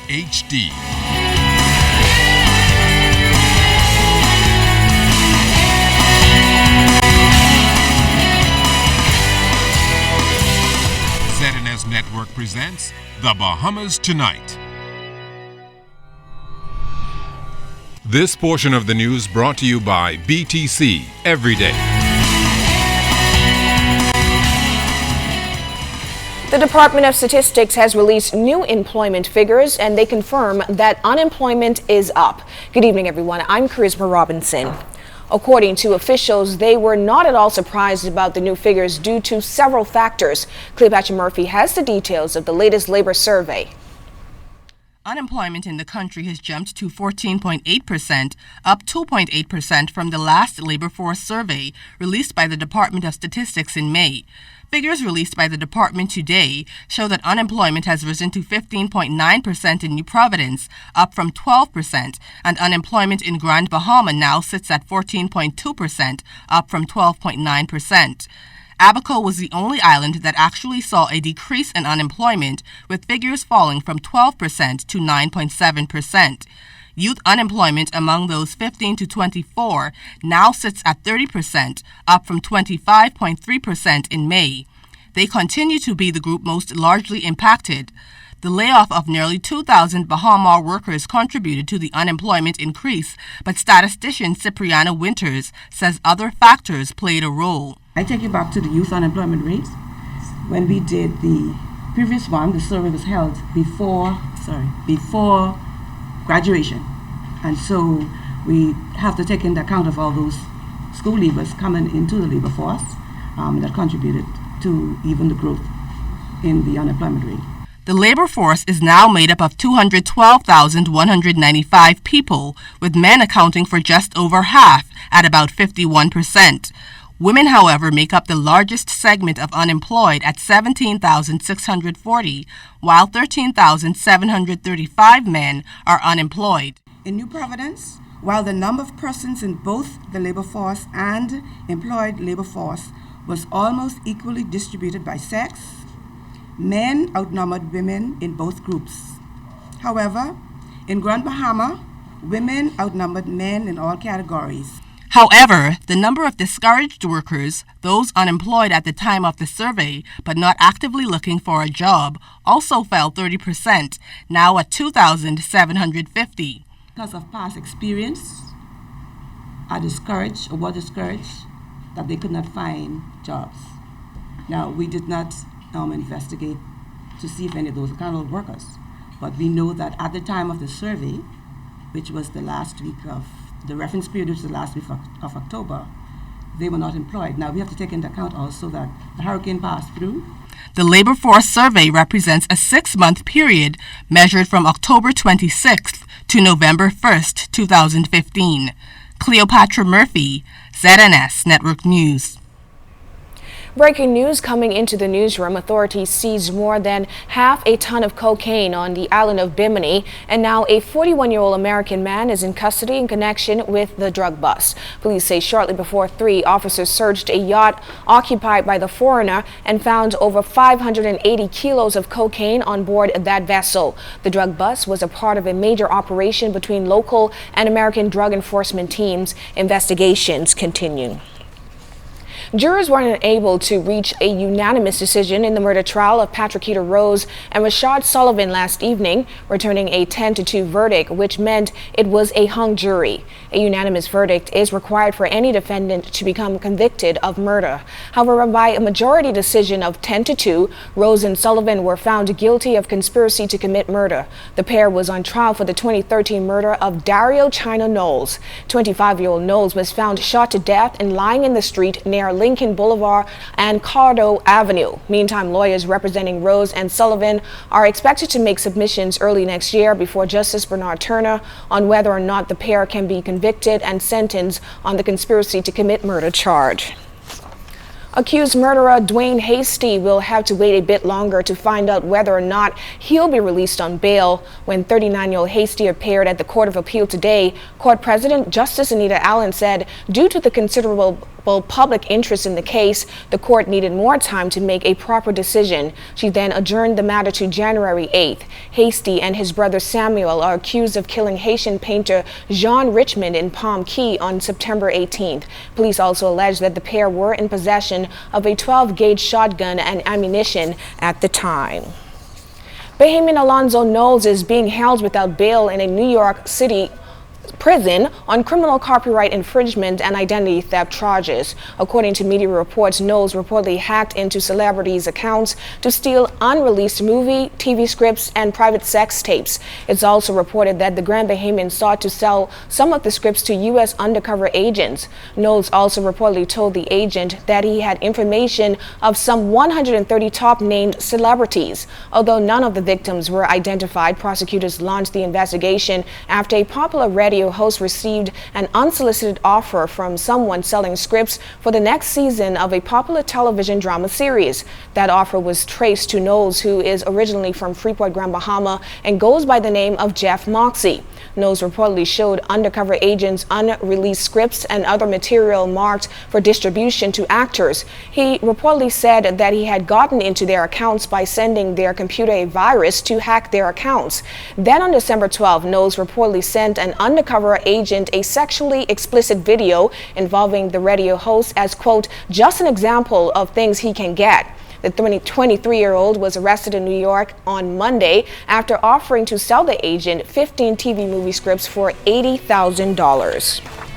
HD. ZNS Network presents The Bahamas Tonight. This portion of the news brought to you by BTC Every Day. The Department of Statistics has released new employment figures, and they confirm that unemployment is up. Good evening, everyone. I'm Charisma Robinson. According to officials, they were not at all surprised about the new figures due to several factors. Cleopatra Murphy has the details of the latest labor survey. Unemployment in the country has jumped to 14.8%, up 2.8% from the last labor force survey released by the Department of Statistics in May. Figures released by the department today show that unemployment has risen to 15.9% in New Providence, up from 12%, and unemployment in Grand Bahama now sits at 14.2%, up from 12.9%. Abaco was the only island that actually saw a decrease in unemployment, with figures falling from 12% to 9.7%. Youth unemployment among those 15 to 24 now sits at 30%, up from 25.3% in May. They continue to be the group most largely impacted. The layoff of nearly 2,000 Bahama workers contributed to the unemployment increase, but statistician Cipriana Winters says other factors played a role. I take you back to the youth unemployment rate. When we did the previous one, the survey was held before graduation. And so we have to take into account of all those school leavers coming into the labor force that contributed to even the growth in the unemployment rate. The labor force is now made up of 212,195 people, with men accounting for just over half at about 51%. Women, however, make up the largest segment of unemployed at 17,640, while 13,735 men are unemployed. In New Providence, while the number of persons in both the labor force and employed labor force was almost equally distributed by sex, men outnumbered women in both groups. However, in Grand Bahama, women outnumbered men in all categories. However, the number of discouraged workers, those unemployed at the time of the survey but not actively looking for a job, also fell 30%, now at 2,750. Because of past experience, were discouraged that they could not find jobs. Now, we did not investigate to see if any of those kind of workers, but we know that at the time of the survey, which was the last week of the reference period, which is the last week of October, they were not employed. Now, we have to take into account also that the hurricane passed through. The labor force survey represents a 6-month period measured from October 26th to November 1st, 2015. Cleopatra Murphy, ZNS Network News. Breaking news coming into the newsroom. Authorities seized more than half a ton of cocaine on the island of Bimini, and now a 41-year-old American man is in custody in connection with the drug bust. Police say shortly before 3, officers searched a yacht occupied by the foreigner and found over 580 kilos of cocaine on board that vessel. The drug bust was a part of a major operation between local and American drug enforcement teams. Investigations continue. Jurors were unable to reach a unanimous decision in the murder trial of Patrickita Rose and Rashad Sullivan last evening, returning a 10-2 verdict, which meant it was a hung jury. A unanimous verdict is required for any defendant to become convicted of murder. However, by a majority decision of 10-2, Rose and Sullivan were found guilty of conspiracy to commit murder. The pair was on trial for the 2013 murder of Dario China Knowles. 25-year-old Knowles was found shot to death and lying in the street near Lincoln Boulevard and Cardo Avenue. Meantime, lawyers representing Rose and Sullivan are expected to make submissions early next year before Justice Bernard Turner on whether or not the pair can be convicted and sentenced on the conspiracy to commit murder charge. Accused murderer Dwayne Hasty will have to wait a bit longer to find out whether or not he'll be released on bail. When 39-year-old Hasty appeared at the Court of Appeal today, Court President Justice Anita Allen said due to the considerable public interest in the case, the court needed more time to make a proper decision. She then adjourned the matter to January 8th. Hasty and his brother Samuel are accused of killing Haitian painter Jean Richmond in Palm Key on September 18th. Police also allege that the pair were in possession of a 12-gauge shotgun and ammunition at the time. Bahamian Alonzo Knowles is being held without bail in a New York City prison on criminal copyright infringement and identity theft charges. According to media reports, Knowles reportedly hacked into celebrities' accounts to steal unreleased movie, TV scripts, and private sex tapes. It's also reported that the Grand Bahamian sought to sell some of the scripts to U.S. undercover agents. Knowles also reportedly told the agent that he had information of some 130 top-named celebrities. Although none of the victims were identified, prosecutors launched the investigation after a popular radio host received an unsolicited offer from someone selling scripts for the next season of a popular television drama series. That offer was traced to Knowles, who is originally from Freeport, Grand Bahama, and goes by the name of Jeff Moxie. Knowles reportedly showed undercover agents unreleased scripts and other material marked for distribution to actors. He reportedly said that he had gotten into their accounts by sending their computer a virus to hack their accounts. Then on December 12, Knowles reportedly sent an undercover agent a sexually explicit video involving the radio host as, quote, just an example of things he can get. The 23-year-old was arrested in New York on Monday after offering to sell the agent 15 TV movie scripts for $80,000.